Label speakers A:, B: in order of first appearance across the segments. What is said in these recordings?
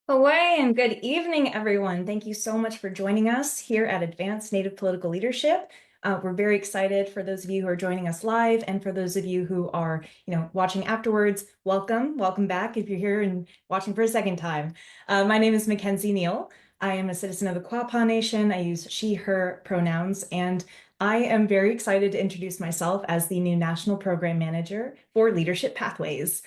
A: Away and good evening, everyone. Thank you so much for joining us here at Advanced Native Political Leadership. We're very excited for those of you who are joining us live, and for those of you who are, watching afterwards. Welcome back if you're here and watching for a second time. My name is Mackenzie Neal. I am a citizen of the Quapaw Nation. I use she, her pronouns, and I am very excited to introduce myself as the new National Program Manager for Leadership Pathways.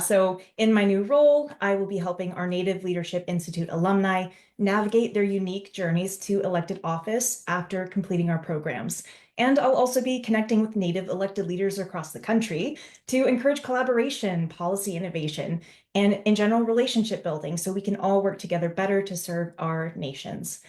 A: So in my new role, I will be helping our Native Leadership Institute alumni navigate their unique journeys to elected office after completing our programs. And I'll also be connecting with Native elected leaders across the country to encourage collaboration, policy innovation, and in general relationship building so we can all work together better to serve our nations.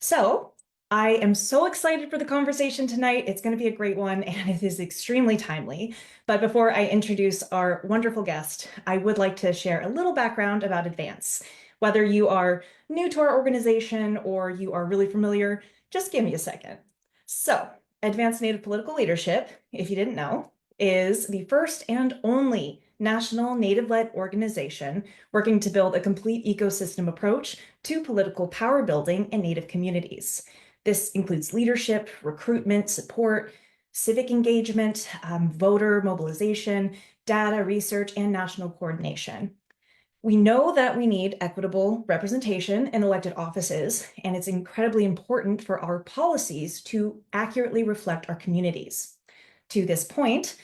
A: So I am so excited for the conversation tonight. It's going to be a great one, and it is extremely timely. But before I introduce our wonderful guest, I would like to share a little background about Advance. Whether you are new to our organization or you are really familiar, just give me a second. So, Advanced Native Political Leadership, if you didn't know, is the first and only national Native-led organization working to build a complete ecosystem approach to political power building in Native communities. This includes leadership, recruitment, support, civic engagement, voter mobilization, data research, and national coordination. We know that we need equitable representation in elected offices, and it's incredibly important for our policies to accurately reflect our communities. To this point,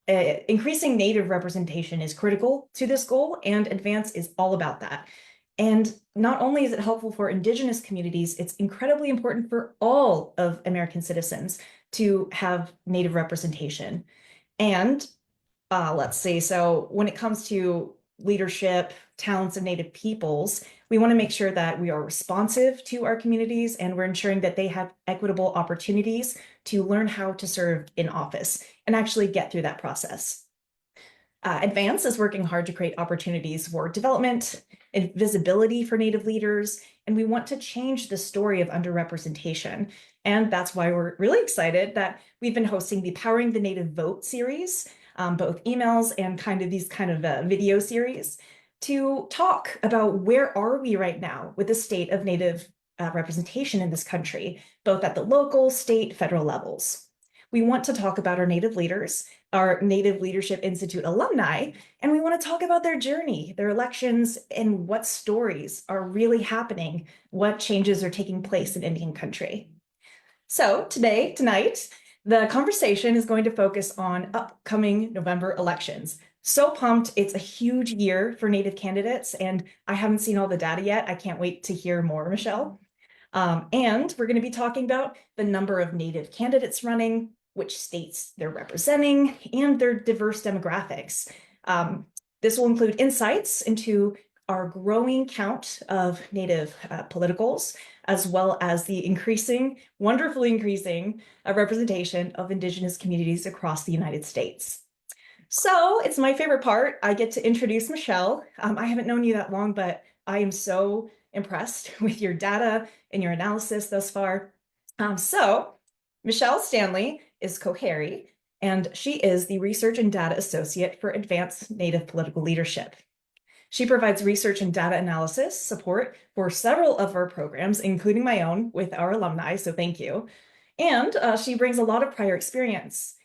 A: increasing Native representation is critical to this goal, and Advance is all about that. And not only is it helpful for Indigenous communities, it's incredibly important for all of American citizens to have Native representation. And let's see, so when it comes to leadership, talents of Native peoples, we want to make sure that we are responsive to our communities and we're ensuring that they have equitable opportunities to learn how to serve in office and actually get through that process. Advance is working hard to create opportunities for development and visibility for Native leaders, and we want to change the story of underrepresentation. And that's why we're really excited that we've been hosting the Powering the Native Vote series, both emails and these video series, to talk about where are we right now with the state of Native representation in this country, both at the local, state, federal levels. We want to talk about our Native leaders, our Native Leadership Institute alumni, and we want to talk about their journey, their elections, and what stories are really happening, what changes are taking place in Indian country. So tonight, the conversation is going to focus on upcoming November elections. So pumped. It's a huge year for Native candidates, and I haven't seen all the data yet. I can't wait to hear more, Michelle. And we're going to be talking about the number of Native candidates running, which states they're representing, and their diverse demographics. This will include insights into our growing count of Native politicals, as well as the wonderfully increasing representation of Indigenous communities across the United States. So it's my favorite part. I get to introduce Michelle. I haven't known you that long, but I am so impressed with your data and your analysis thus far. So Michelle Stanley is Coharie, and she is the Research and Data Associate for Advanced Native Political Leadership. She provides research and data analysis support for several of our programs, including my own with our alumni, so thank you. And she brings a lot of prior experience.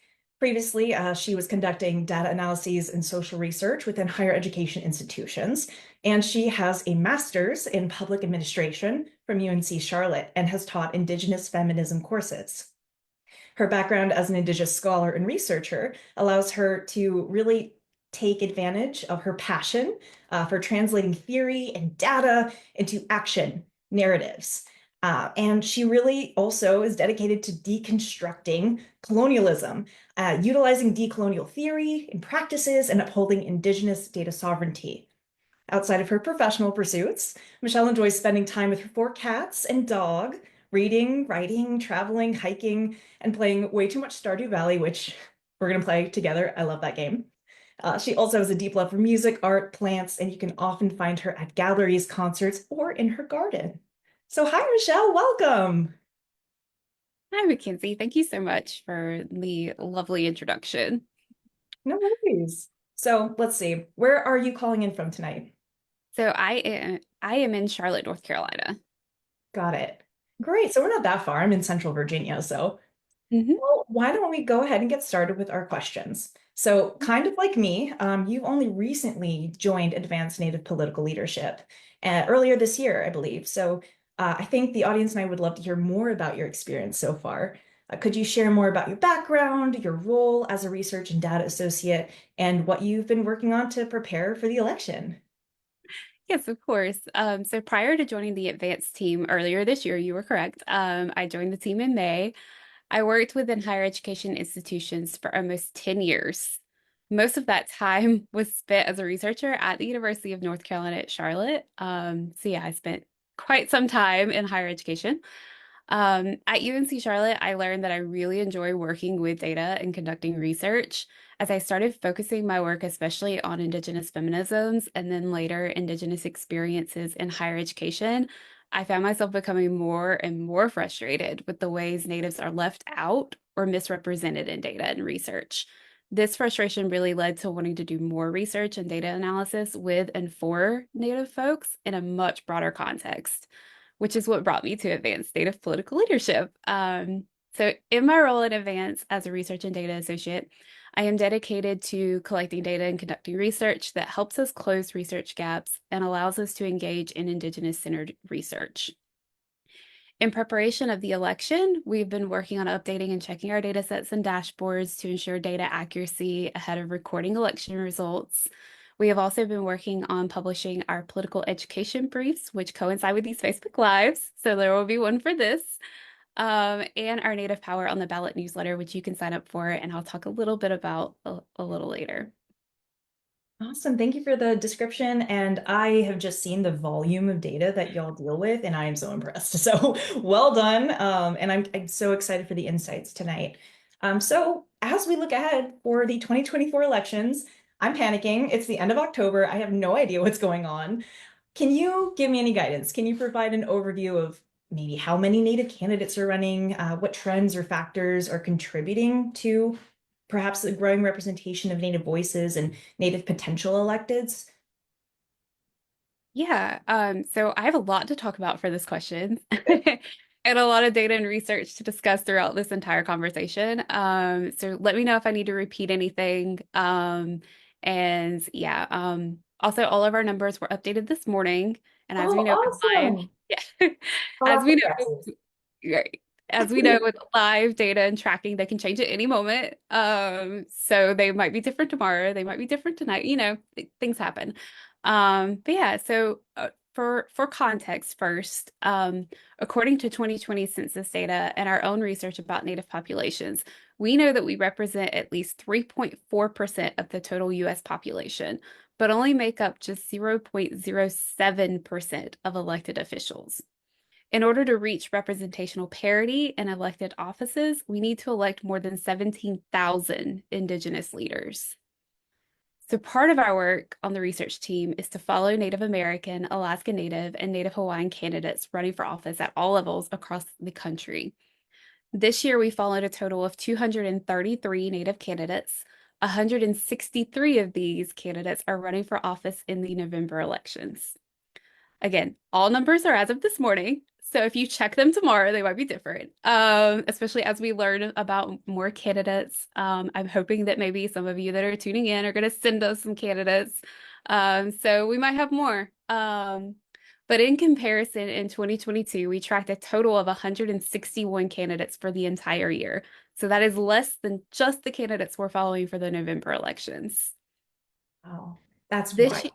A: Previously, she was conducting data analyses and social research within higher education institutions, and she has a master's in public administration from UNC Charlotte and has taught Indigenous feminism courses. Her background as an Indigenous scholar and researcher allows her to really take advantage of her passion for translating theory and data into action narratives. And she really also is dedicated to deconstructing colonialism, utilizing decolonial theory and practices, and upholding Indigenous data sovereignty. Outside of her professional pursuits, Michelle enjoys spending time with her 4 cats and dog, reading, writing, traveling, hiking, and playing way too much Stardew Valley, which we're going to play together. I love that game. She also has a deep love for music, art, plants, and you can often find her at galleries, concerts, or in her garden. So hi, Michelle, welcome.
B: Hi, Mackenzie. Thank you so much for the lovely introduction.
A: No worries. So let's see, where are you calling in from tonight?
B: So I am in Charlotte, North Carolina.
A: Got it. Great. So we're not that far. I'm in Central Virginia. So,
B: Mhm.
A: well, why don't we go ahead and get started with our questions? So, kind of like me, you've only recently joined Advanced Native Political Leadership earlier this year, I believe. So, I think the audience and I would love to hear more about your experience so far. Could you share more about your background, your role as a research and data associate, and what you've been working on to prepare for the election?
B: Yes, of course. So prior to joining the advanced team earlier this year, you were correct. I joined the team in May. I worked within higher education institutions for almost 10 years. Most of that time was spent as a researcher at the University of North Carolina at Charlotte. So yeah, I spent quite some time in higher education. At UNC Charlotte, I learned that I really enjoy working with data and conducting research. As I started focusing my work, especially on Indigenous feminisms and then later Indigenous experiences in higher education, I found myself becoming more and more frustrated with the ways Natives are left out or misrepresented in data and research. This frustration really led to wanting to do more research and data analysis with and for Native folks in a much broader context, which is what brought me to Advanced Native Political Leadership. So, in my role in Advance as a research and data associate, I am dedicated to collecting data and conducting research that helps us close research gaps and allows us to engage in Indigenous-centered research. In preparation of the election, we've been working on updating and checking our data sets and dashboards to ensure data accuracy ahead of recording election results. We have also been working on publishing our political education briefs, which coincide with these Facebook Lives. So there will be one for this, and our Native Power on the Ballot newsletter, which you can sign up for, and I'll talk a little bit about a little later.
A: Awesome. Thank you for the description. And I have just seen the volume of data that y'all deal with, and I am so impressed. So well done. And I'm so excited for the insights tonight. So as we look ahead for the 2024 elections, I'm panicking. It's the end of October. I have no idea what's going on. Can you give me any guidance? Can you provide an overview of maybe how many Native candidates are running, what trends or factors are contributing to perhaps a growing representation of Native voices and Native potential electeds?
B: Yeah, so I have a lot to talk about for this question
A: Okay.
B: and a lot of data and research to discuss throughout this entire conversation. So let me know if I need to repeat anything. And yeah, also all of our numbers were updated this morning. And as
A: Oh,
B: we know with live,
A: awesome.
B: yeah,
A: Oh,
B: as
A: that's
B: we know
A: fantastic.
B: right. As we know with live data and tracking, they can change at any moment. So they might be different tomorrow, they might be different tonight, things happen. But yeah, so for context first, according to 2020 census data and our own research about Native populations, we know that we represent at least 3.4% of the total US population, but only make up just 0.07% of elected officials. In order to reach representational parity in elected offices, we need to elect more than 17,000 Indigenous leaders. So, part of our work on the research team is to follow Native American, Alaska Native, and Native Hawaiian candidates running for office at all levels across the country. This year, we followed a total of 233 Native candidates. 163 of these candidates are running for office in the November elections. Again, all numbers are as of this morning. So if you check them tomorrow, they might be different, especially as we learn about more candidates. I'm hoping that maybe some of you that are tuning in are going to send us some candidates. So we might have more. But in comparison, in 2022, we tracked a total of 161 candidates for the entire year. So that is less than just the candidates we're following for the November elections.
A: Wow, that's
B: This,
A: wild.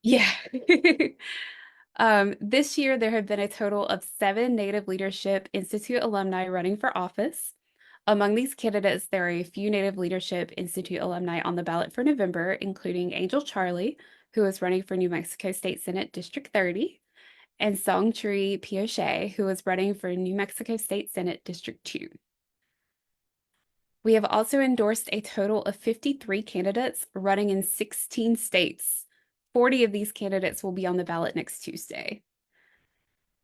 B: yeah. This year, there have been a total of 7 Native Leadership Institute alumni running for office. Among these candidates, there are a few Native Leadership Institute alumni on the ballot for November, including Angel Charlie, who is running for New Mexico State Senate District 30, and Songtree Pioche, who is running for New Mexico State Senate District 2. We have also endorsed a total of 53 candidates running in 16 states. 40 of these candidates will be on the ballot next Tuesday.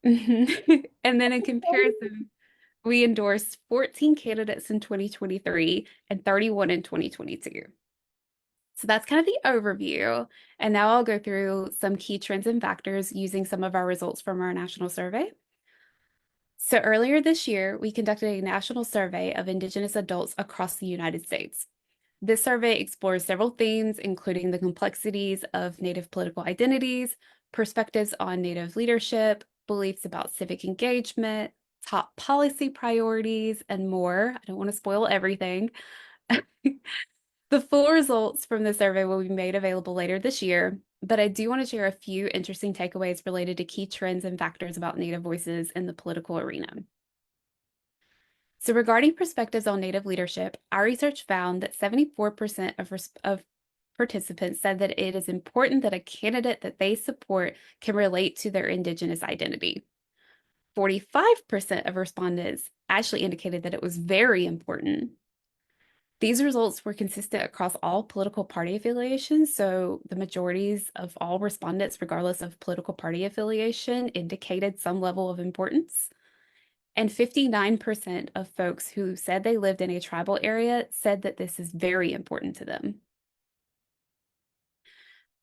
B: And then in comparison, we endorsed 14 candidates in 2023 and 31 in 2022. So that's kind of the overview. And now I'll go through some key trends and factors using some of our results from our national survey. So earlier this year, we conducted a national survey of Indigenous adults across the United States. This survey explores several themes, including the complexities of Native political identities, perspectives on Native leadership, beliefs about civic engagement, top policy priorities, and more. I don't want to spoil everything. The full results from the survey will be made available later this year, but I do want to share a few interesting takeaways related to key trends and factors about Native voices in the political arena. So, regarding perspectives on Native leadership, our research found that 74% of participants said that it is important that a candidate that they support can relate to their Indigenous identity. 45% of respondents actually indicated that it was very important. These results were consistent across all political party affiliations, so the majorities of all respondents, regardless of political party affiliation, indicated some level of importance. And 59% of folks who said they lived in a tribal area said that this is very important to them.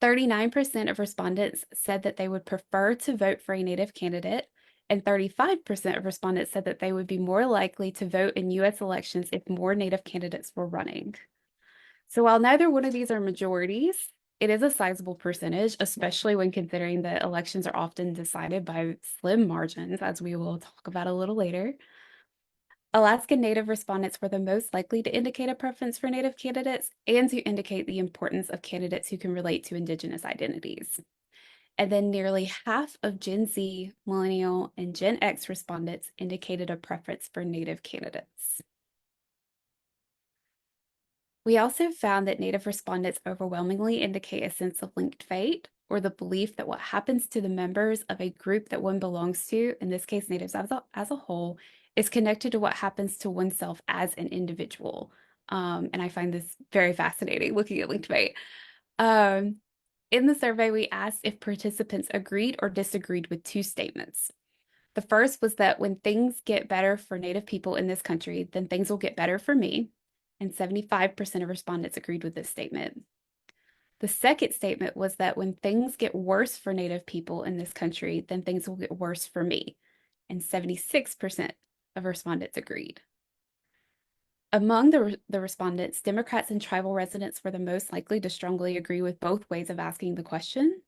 B: 39% of respondents said that they would prefer to vote for a Native candidate, and 35% of respondents said that they would be more likely to vote in US elections if more Native candidates were running. So while neither one of these are majorities, it is a sizable percentage, especially when considering that elections are often decided by slim margins, as we will talk about a little later. Alaska Native respondents were the most likely to indicate a preference for Native candidates and to indicate the importance of candidates who can relate to Indigenous identities. And then nearly half of Gen Z, Millennial, and Gen X respondents indicated a preference for Native candidates. We also found that Native respondents overwhelmingly indicate a sense of linked fate, or the belief that what happens to the members of a group that one belongs to, in this case Natives as a whole, is connected to what happens to oneself as an individual. And I find this very fascinating looking at linked fate. Um, in the survey, we asked if participants agreed or disagreed with two statements. The first was that when things get better for Native people in this country, then things will get better for me. And 75% of respondents agreed with this statement. The second statement was that when things get worse for Native people in this country, then things will get worse for me. And 76% of respondents agreed. Among the respondents, Democrats and tribal residents were the most likely to strongly agree with both ways of asking the question.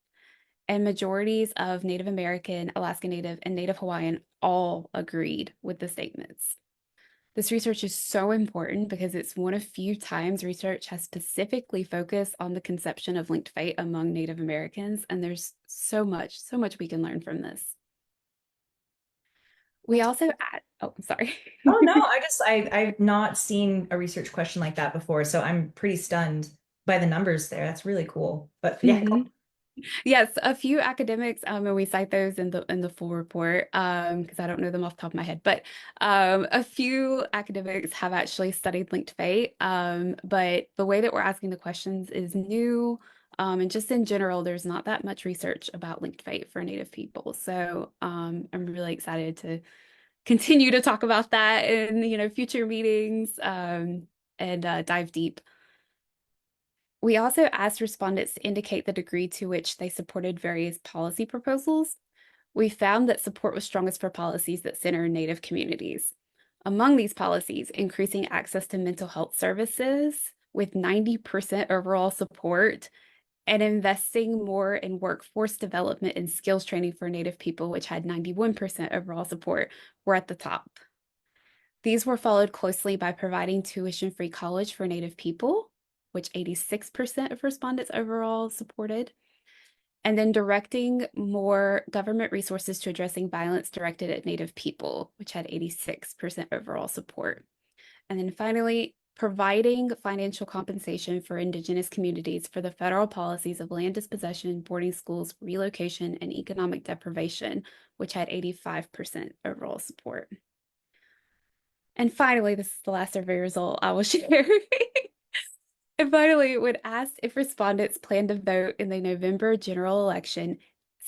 B: And majorities of Native American, Alaska Native, and Native Hawaiian all agreed with the statements. This research is so important because it's one of few times research has specifically focused on the conception of linked fate among Native Americans, and there's so much we can learn from this. We also add, oh, I'm sorry.
A: Oh no, I've not seen a research question like that before, so I'm pretty stunned by the numbers there. That's really cool. But yeah,
B: Mhm. Yes, a few academics, and we cite those in the full report, because I don't know them off the top of my head, but a few academics have actually studied linked fate, but the way that we're asking the questions is new, and just in general, there's not that much research about linked fate for Native people. So I'm really excited to continue to talk about that in future meetings, and dive deep. We also asked respondents to indicate the degree to which they supported various policy proposals. We found that support was strongest for policies that center Native communities. Among these policies, increasing access to mental health services with 90% overall support, and investing more in workforce development and skills training for Native people, which had 91% overall support, were at the top. These were followed closely by providing tuition-free college for Native people, which 86% of respondents overall supported, and then directing more government resources to addressing violence directed at Native people, which had 86% overall support. And then finally, providing financial compensation for Indigenous communities for the federal policies of land dispossession, boarding schools, relocation, and economic deprivation, which had 85% overall support. And finally, this is the last survey result I will share. And finally, when asked if respondents plan to vote in the November general election,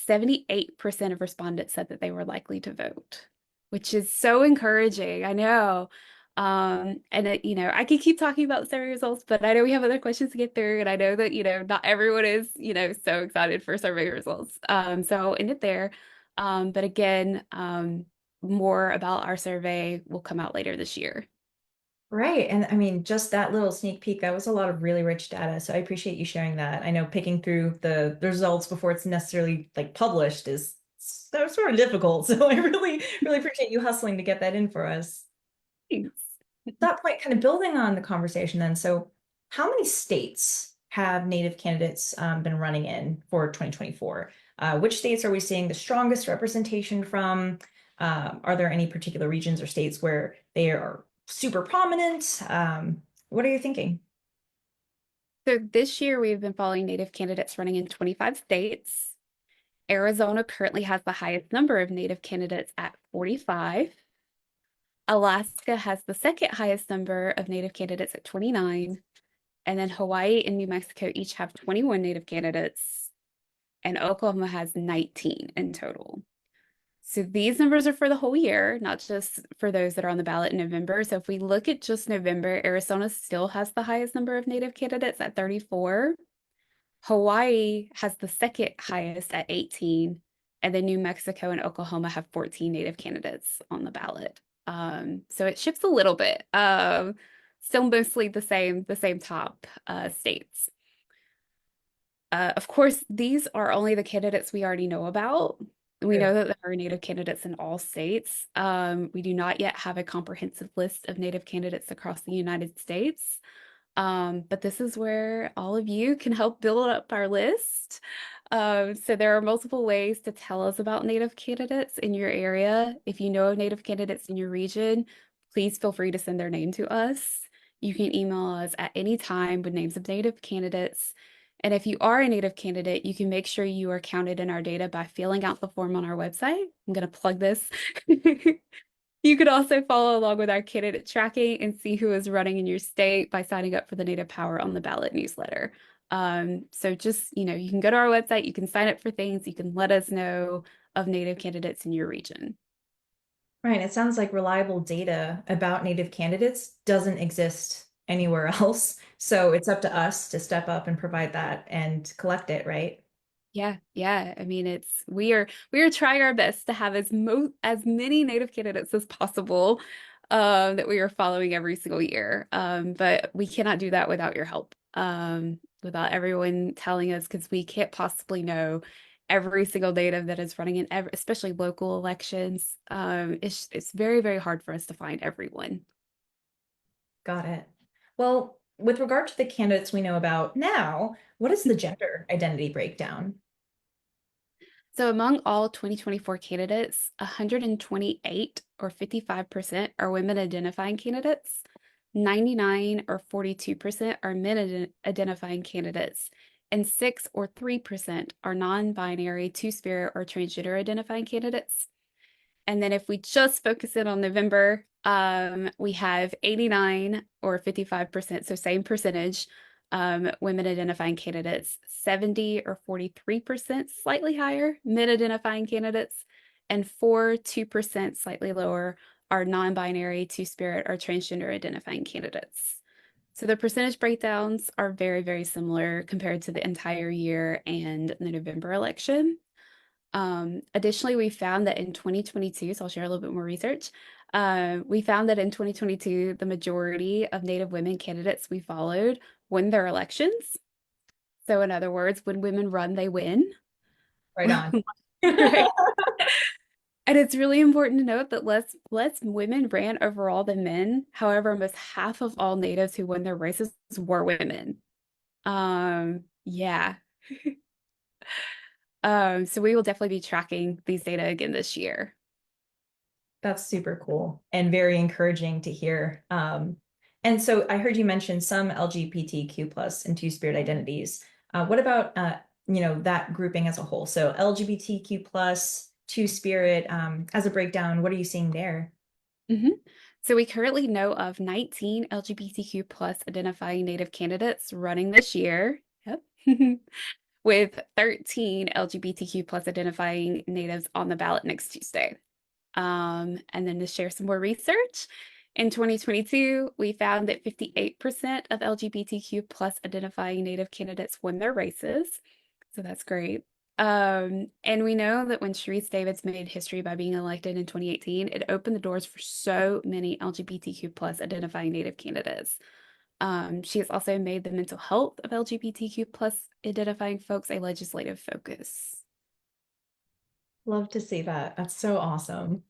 B: 78% of respondents said that they were likely to vote, which is so encouraging. I know. I could keep talking about the survey results, but I know we have other questions to get through, and I know that, not everyone is, so excited for survey results. So I'll end it there. But again, more about our survey will come out later this year.
A: Right. And I mean, just that little sneak peek, that was a lot of really rich data. So I appreciate you sharing that. I know picking through the results before it's necessarily like published is sort of difficult. So I really appreciate you hustling to get that in for us.
B: Thanks.
A: That point, kind of building on the conversation then. So how many states have Native candidates been running in for 2024? Which states are we seeing the strongest representation from? Are there any particular regions or states where they are super prominent? What are you thinking?
B: So this year we've been following Native candidates running in 25 states. Arizona currently has the highest number of Native candidates at 45. Alaska has the second highest number of Native candidates at 29. And then Hawaii and New Mexico each have 21 Native candidates, and Oklahoma has 19 in total. So these numbers are for the whole year, not just for those that are on the ballot in November. So if we look at just November, Arizona still has the highest number of Native candidates at 34. Hawaii has the second highest at 18, and then New Mexico and Oklahoma have 14 Native candidates on the ballot. So it shifts a little bit. Still mostly the same top states. Of course, these are only the candidates we already know about. We know that there are Native candidates in all states. We do not yet have a comprehensive list of Native candidates across the United States. But this is where all of you can help build up our list. So there are multiple ways to tell us about Native candidates in your area. If you know of Native candidates in your region, please feel free to send their name to us. You can email us at any time with names of Native candidates. And if you are a Native candidate, you can make sure you are counted in our data by filling out the form on our website. I'm going to plug this. You could also follow along with our candidate tracking and see who is running in your state by signing up for the Native Power on the Ballot newsletter. So just, you can go to our website, you can sign up for things, you can let us know of Native candidates in your region.
A: Right. It sounds like reliable data about Native candidates doesn't exist anywhere else. So it's up to us to step up and provide that and collect it, right?
B: Yeah, yeah. I mean, we are trying our best to have as many Native candidates as possible that we are following every single year. But we cannot do that without your help. Without everyone telling us, because we can't possibly know every single native that is running in especially local elections. It's very, very hard for us to find everyone.
A: Got it. Well, with regard to the candidates we know about now, what is the gender identity breakdown?
B: So among all 2024 candidates, 128 or 55% are women identifying candidates, 99 or 42% are men identifying candidates, and 6 or 3% are non-binary, two-spirit, or transgender identifying candidates. And then if we just focus in on November, we have 89 or 55%, so same percentage, women identifying candidates, 70 or 43%, slightly higher, men identifying candidates, and 2%, slightly lower, are non-binary, two-spirit, or transgender identifying candidates. So the percentage breakdowns are very, very similar compared to the entire year and the November election. Additionally, we found that in 2022, so I'll share a little bit more research. We found that in 2022, the majority of Native women candidates we followed won their elections. So, in other words, when women run, they win.
A: Right on.
B: Right. And it's really important to note that less women ran overall than men. However, almost half of all natives who won their races were women. Yeah. So we will definitely be tracking these data again this year.
A: That's super cool and very encouraging to hear. And so I heard you mention some LGBTQ plus and two-spirit identities. What about that grouping as a whole? So LGBTQ plus, two-spirit, as a breakdown, what are you seeing there?
B: Mhm. So we currently know of 19 LGBTQ plus identifying Native candidates running this year. Yep. With 13 LGBTQ plus identifying natives on the ballot next Tuesday. And then to share some more research, In 2022, we found that 58% of LGBTQ plus identifying Native candidates won their races. So that's great. And we know that when Sharice Davids made history by being elected in 2018, it opened the doors for so many LGBTQ plus identifying Native candidates. She has also made the mental health of LGBTQ plus identifying folks a legislative focus.
A: Love to see that. That's so awesome.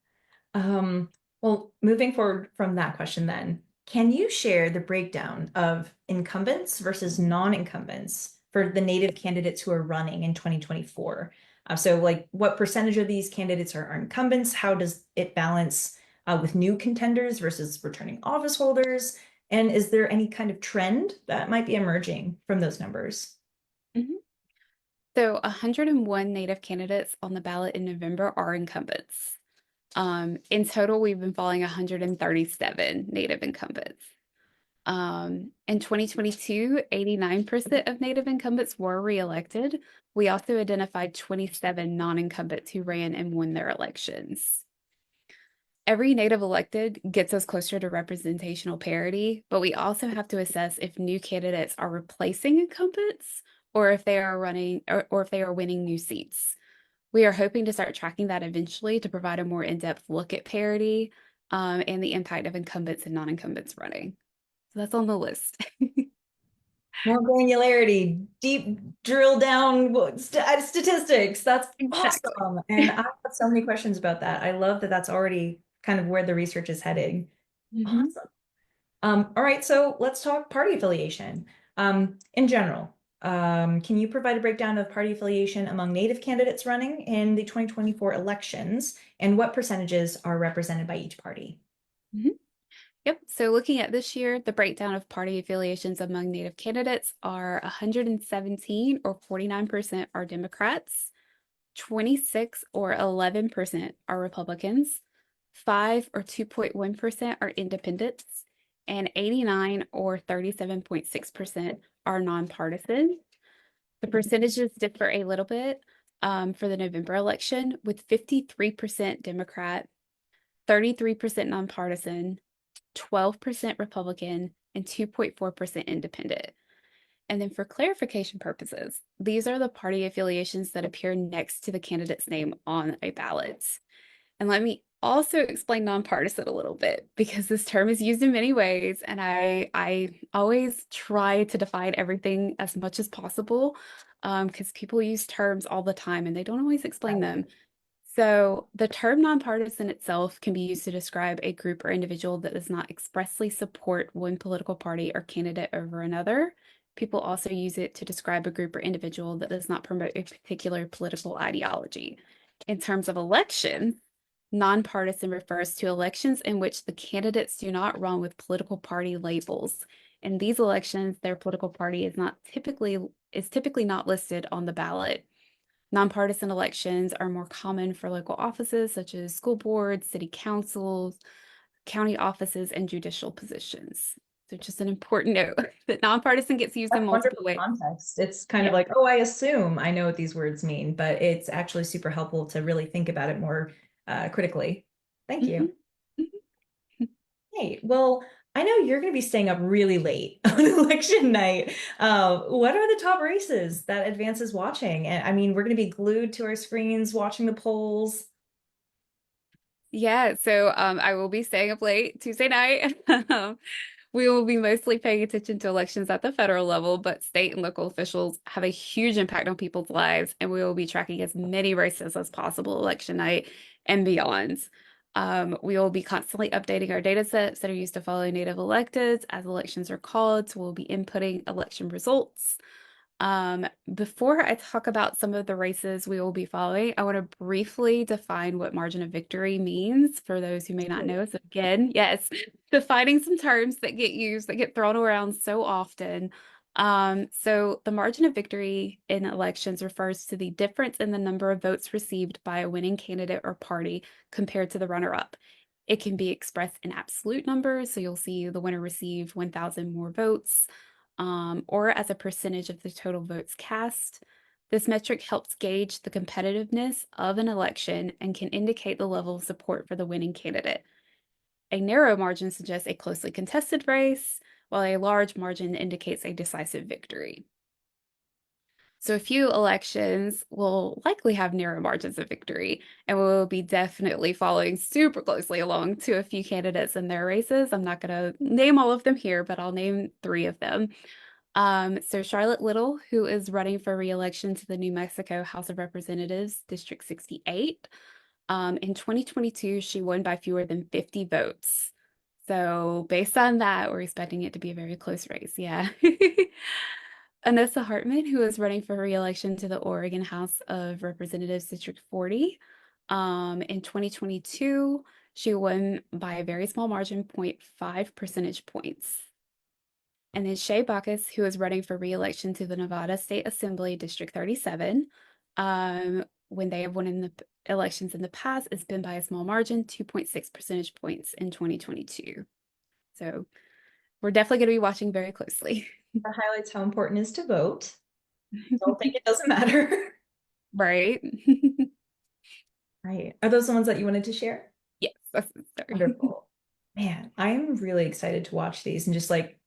A: Well, moving forward from that question then, can you share the breakdown of incumbents versus non-incumbents for the Native candidates who are running in 2024? So like what percentage of these candidates are incumbents? How does it balance with new contenders versus returning office holders? And is there any kind of trend that might be emerging from those numbers?
B: Mhm. So 101 Native candidates on the ballot in November are incumbents. In total, we've been following 137 Native incumbents. In 2022, 89% of Native incumbents were reelected. We also identified 27 non-incumbents who ran and won their elections. Every Native elected gets us closer to representational parity, but we also have to assess if new candidates are replacing incumbents or if they are running or if they are winning new seats. We are hoping to start tracking that eventually to provide a more in-depth look at parity and the impact of incumbents and non-incumbents running. So that's on the list.
A: More granularity, deep drill down statistics. That's
B: Exactly.
A: awesome. And I have so many questions about that. I love that that's already kind of where the research is heading.
B: Mhm.
A: Awesome. All right, so let's talk party affiliation. In general, can you provide a breakdown of party affiliation among Native candidates running in the 2024 elections, and what percentages are represented by each party?
B: Mhm. Yep. So looking at this year, the breakdown of party affiliations among Native candidates are 117 or 49% are Democrats, 26 or 11% are Republicans, 5 or 2.1% are independents, and 89 or 37.6% are nonpartisan. The percentages differ a little bit for the November election, with 53% Democrat, 33% nonpartisan, 12% Republican, and 2.4% independent. And then for clarification purposes, these are the party affiliations that appear next to the candidate's name on a ballot. And let me also explain nonpartisan a little bit because this term is used in many ways, and I always try to define everything as much as possible because people use terms all the time and they don't always explain them. So the term nonpartisan itself can be used to describe a group or individual that does not expressly support one political party or candidate over another. People also use it to describe a group or individual that does not promote a particular political ideology. In terms of elections, nonpartisan refers to elections in which the candidates do not run with political party labels. In these elections, their political party is typically not listed on the ballot. Nonpartisan elections are more common for local offices such as school boards, city councils, county offices, and judicial positions. So just an important note that nonpartisan gets used in
A: That's
B: multiple
A: wonderful
B: ways.
A: context. It's kind of
B: Yeah.
A: like, oh, I assume I know what these words mean, but it's actually super helpful to really think about it more critically. Thank you.
B: Mhm. Mhm.
A: Hey, well, I know you're going to be staying up really late on election night. What are the top races that Advance is watching? And I mean, we're going to be glued to our screens watching the polls.
B: Yeah, so I will be staying up late Tuesday night. We will be mostly paying attention to elections at the federal level, but state and local officials have a huge impact on people's lives, and we will be tracking as many races as possible election night and beyond. We will be constantly updating our data sets that are used to follow Native electeds as elections are called, so we'll be inputting election results. Before I talk about some of the races we will be following, I want to briefly define what margin of victory means for those who may not know. So again, yes, defining some terms that get used, that get thrown around so often. So the margin of victory in elections refers to the difference in the number of votes received by a winning candidate or party compared to the runner-up. It can be expressed in absolute numbers, so you'll see the winner received 1,000 more votes or as a percentage of the total votes cast. This metric helps gauge the competitiveness of an election and can indicate the level of support for the winning candidate. A narrow margin suggests a closely contested race, while a large margin indicates a decisive victory. So a few elections will likely have narrow margins of victory, and we'll be definitely following super closely along to a few candidates in their races. I'm not going to name all of them here, but I'll name three of them. So Charlotte Little, who is running for re-election to the New Mexico House of Representatives, District 68. In 2022, she won by fewer than 50 votes. So based on that, we're expecting it to be a very close race. Yeah. Anissa Hartman, who is running for re-election to the Oregon House of Representatives, District 40. In 2022, she won by a very small margin, 0.5 percentage points. And then Shay Bacchus, who is running for re-election to the Nevada State Assembly, District 37. When they have won in the elections in the past, it's been by a small margin, 2.6 percentage points in 2022. So we're definitely going to be watching very closely.
A: That highlights how important it is to vote. Don't think it doesn't matter.
B: Right.
A: Right. Are those the ones that you wanted to share?
B: Yes, that's the story.
A: Wonderful. Man, I'm really excited to watch these and just like,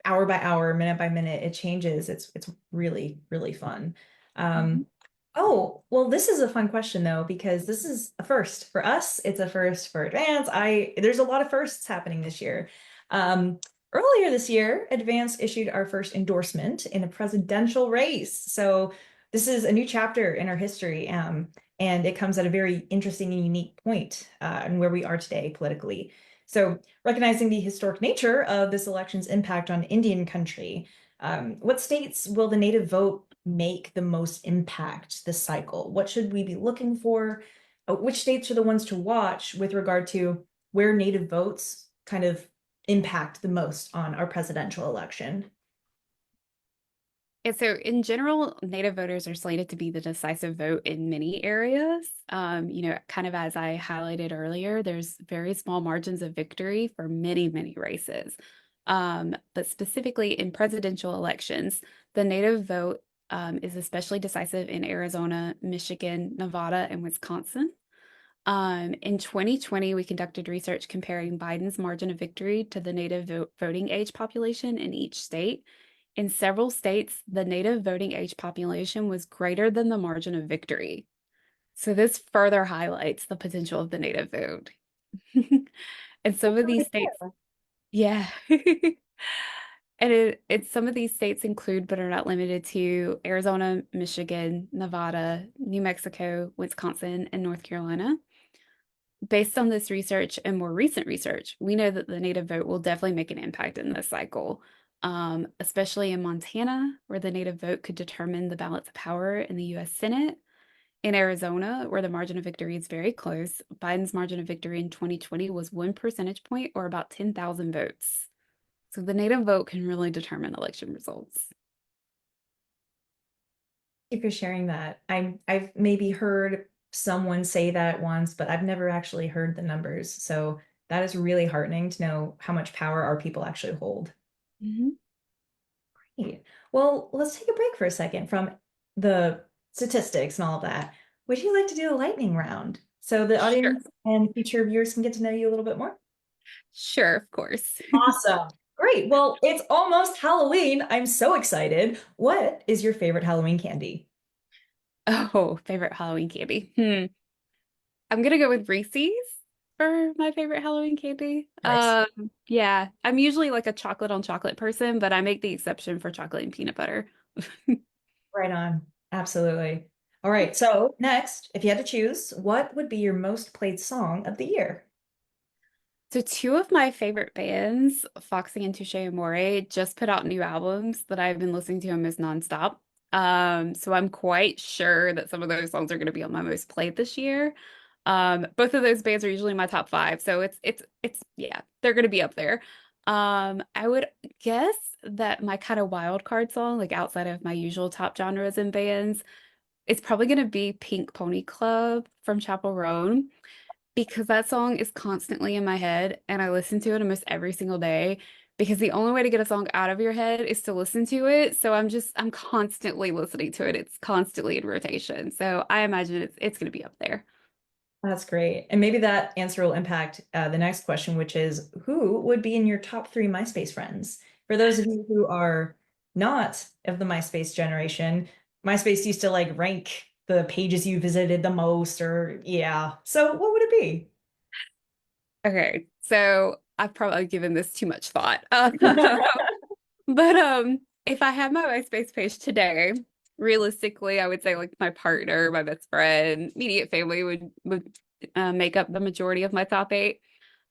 A: hour by hour, minute by minute, it changes. It's really, really fun.
B: Mhm.
A: Oh, well, this is a fun question though, because this is a first for us. It's a first for Advance. There's a lot of firsts happening this year. Um, Earlier this year, Advance issued our first endorsement in a presidential race. So this is a new chapter in our history. And it comes at a very interesting and unique point in where we are today politically. So, recognizing the historic nature of this election's impact on Indian country, what states will the native vote make the most impact this cycle? What should we be looking for? Which states are the ones to watch with regard to where native votes kind of impact the most on our presidential election?
B: And so, in general, Native voters are slated to be the decisive vote in many areas. Kind of as I highlighted earlier, there's very small margins of victory for many, many races. But specifically in presidential elections, the Native vote is especially decisive in Arizona, Michigan, Nevada, and Wisconsin. In 2020, we conducted research comparing Biden's margin of victory to the Native voting age population in each state. In several states, the Native voting age population was greater than the margin of victory. So this further highlights the potential of the Native vote. And some of these states, yeah. And some of these states include, but are not limited to Arizona, Michigan, Nevada, New Mexico, Wisconsin, and North Carolina. Based on this research and more recent research, we know that the Native vote will definitely make an impact in this cycle, especially in Montana, where the Native vote could determine the balance of power in the U.S. Senate. In Arizona, where the margin of victory is very close, Biden's margin of victory in 2020 was 1 percentage point or about 10,000 votes. So the Native vote can really determine election results.
A: Thank you for sharing that. I've maybe heard someone say that once, but I've never actually heard the numbers. So that is really heartening to know how much power our people actually hold.
B: Mhm.
A: Great. Well, let's take a break for a second from the statistics and all of that. Would you like to do a lightning round so the
B: Sure.
A: audience and future viewers can get to know you a little bit more?
B: Sure, of course.
A: Awesome. Great. Well, it's almost Halloween. I'm so excited. What is your favorite Halloween candy?
B: Oh, favorite Halloween candy. I'm gonna go with Reese's for my favorite Halloween candy.
A: Nice.
B: Yeah, I'm usually like a chocolate on chocolate person, but I make the exception for chocolate and peanut butter.
A: Right on. Absolutely. All right. So next, if you had to choose, what would be your most played song of the year?
B: So two of my favorite bands, Foxy and Touche Amore, just put out new albums that I've been listening to almost nonstop. So I'm quite sure that some of those songs are going to be on my most played this year. Both of those bands are usually my top five, so it's yeah, they're going to be up there. I would guess that my kind of wild card song, like outside of my usual top genres and bands, it's probably going to be Pink Pony Club from Chapel Roan because that song is constantly in my head and I listen to it almost every single day because the only way to get a song out of your head is to listen to it. So I'm constantly listening to it. It's constantly in rotation. So I imagine it's going to be up there.
A: That's great. And maybe that answer will impact the next question, which is who would be in your top three MySpace friends? For those of you who are not of the MySpace generation, MySpace used to like rank the pages you visited the most, or yeah. So what would it be?
B: Okay, so I've probably given this too much thought. But if I had my MySpace page today, realistically, I would say like my partner, my best friend, immediate family would make up the majority of my top eight.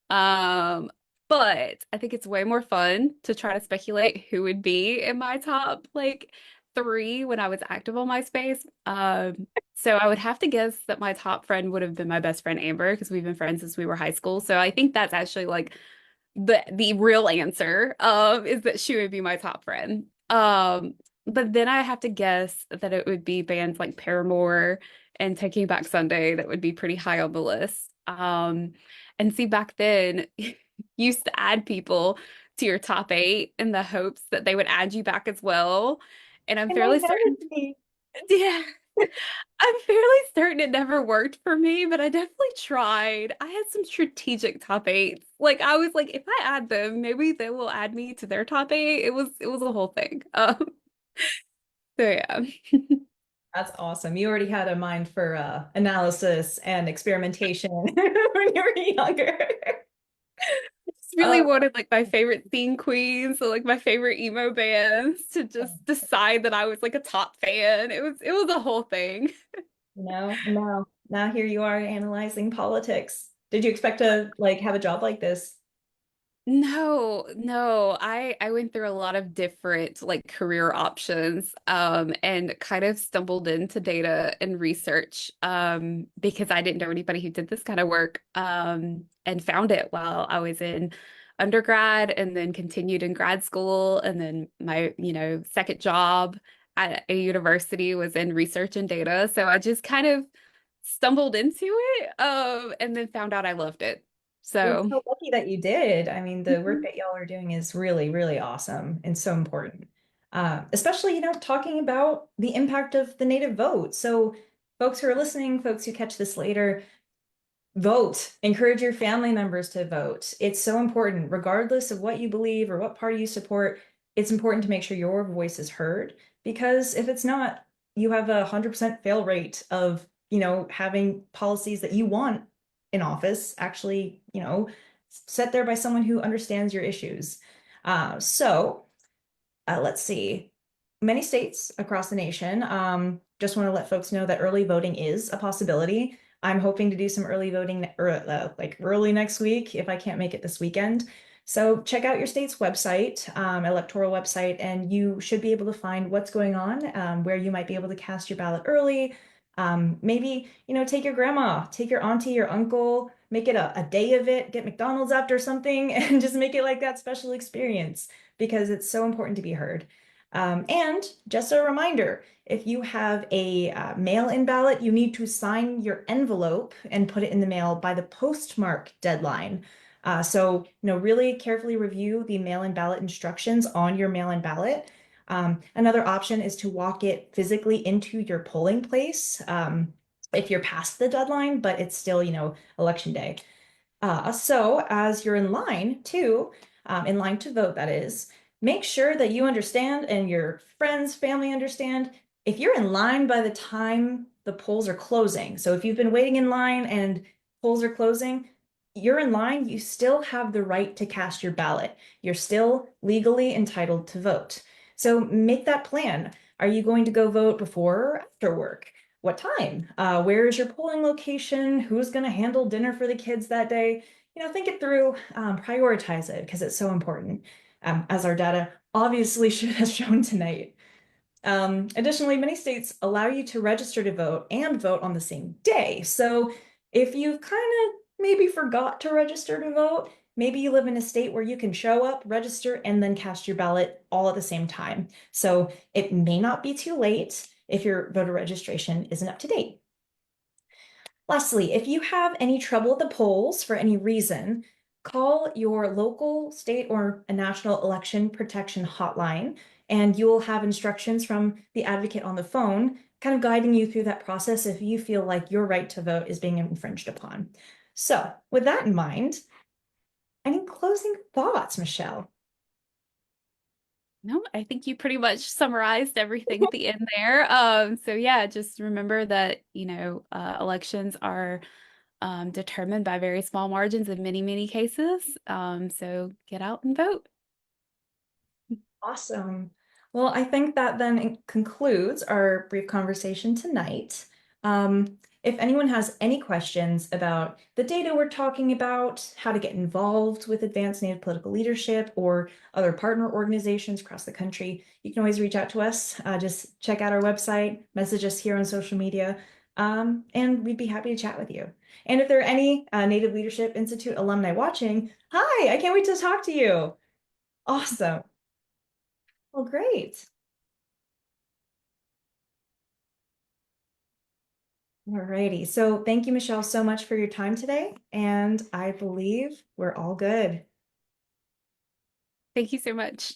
B: Um, but I think it's way more fun to try to speculate who would be in my top like three when I was active on MySpace. So I would have to guess that my top friend would have been my best friend Amber because we've been friends since we were high school. So I think that's actually like the real answer is that she would be my top friend. But then I have to guess that it would be bands like Paramore and Taking Back Sunday that would be pretty high on the list. And see, back then, you used to add people to your top eight in the hopes that they would add you back as well. And I'm
A: And they
B: fairly
A: never
B: certain,
A: did.
B: yeah, I'm fairly certain it never worked for me, but I definitely tried. I had some strategic top eights. Like I was like, if I add them, maybe they will add me to their top eight. It was a whole thing. So yeah.
A: That's awesome. You already had a mind for analysis and experimentation when you were younger.
B: Just really wanted like my favorite scene queens, so like my favorite emo bands to just decide that I was like a top fan. It was a whole thing.
A: Now here you are analyzing politics. Did you expect to like have a job like this?
B: No, no. I went through a lot of different like career options and kind of stumbled into data and research because I didn't know anybody who did this kind of work and found it while I was in undergrad and then continued in grad school and then my, second job at a university was in research and data. So I just kind of stumbled into it and then found out I loved it.
A: You're
B: So
A: so lucky that you did. I mean, the work that y'all are doing is really, really awesome and so important. Especially, talking about the impact of the native vote. So, folks who are listening, folks who catch this later, vote. Encourage your family members to vote. It's so important, regardless of what you believe or what party you support. It's important to make sure your voice is heard because if it's not, you have 100% fail rate of, having policies that you want in office actually, set there by someone who understands your issues. Let's see. Many states across the nation. Just want to let folks know that early voting is a possibility. I'm hoping to do some early voting like early next week if I can't make it this weekend. So check out your state's website, electoral website, and you should be able to find what's going on, where you might be able to cast your ballot early. Maybe, take your grandma, take your auntie, your uncle, make it a day of it, get McDonald's after something, and just make it like that special experience because it's so important to be heard. And just a reminder, if you have a mail-in ballot, you need to sign your envelope and put it in the mail by the postmark deadline. So, really carefully review the mail-in ballot instructions on your mail-in ballot. Another option is to walk it physically into your polling place if you're past the deadline, but it's still, election day. So as you're in line to vote, that is, make sure that you understand and your friends, family understand. If you're in line by the time the polls are closing, so if you've been waiting in line and polls are closing, you're in line, you still have the right to cast your ballot. You're still legally entitled to vote. So make that plan. Are you going to go vote before or after work? What time? Where is your polling location? Who's going to handle dinner for the kids that day? Think it through, prioritize it because it's so important, as our data obviously has shown tonight. Additionally, many states allow you to register to vote and vote on the same day. So if you've kind of maybe forgot to register to vote, maybe you live in a state where you can show up, register, and then cast your ballot all at the same time. So it may not be too late if your voter registration isn't up to date. Lastly, if you have any trouble at the polls for any reason, call your local, state, or a national election protection hotline, and you will have instructions from the advocate on the phone kind of guiding you through that process if you feel like your right to vote is being infringed upon. So with that in mind, any closing thoughts, Michelle?
B: No, I think you pretty much summarized everything at the end there. So yeah, just remember that, elections are determined by very small margins in many, many cases. So get out and vote.
A: Awesome. Well, I think that then concludes our brief conversation tonight. If anyone has any questions about the data we're talking about, how to get involved with Advanced Native Political Leadership or other partner organizations across the country, you can always reach out to us. Just check out our website, message us here on social media, and we'd be happy to chat with you. And if there are any Native Leadership Institute alumni watching, hi, I can't wait to talk to you. Awesome. Well, great. Alrighty. So thank you, Michelle, so much for your time today. And I believe we're all good.
B: Thank you so much.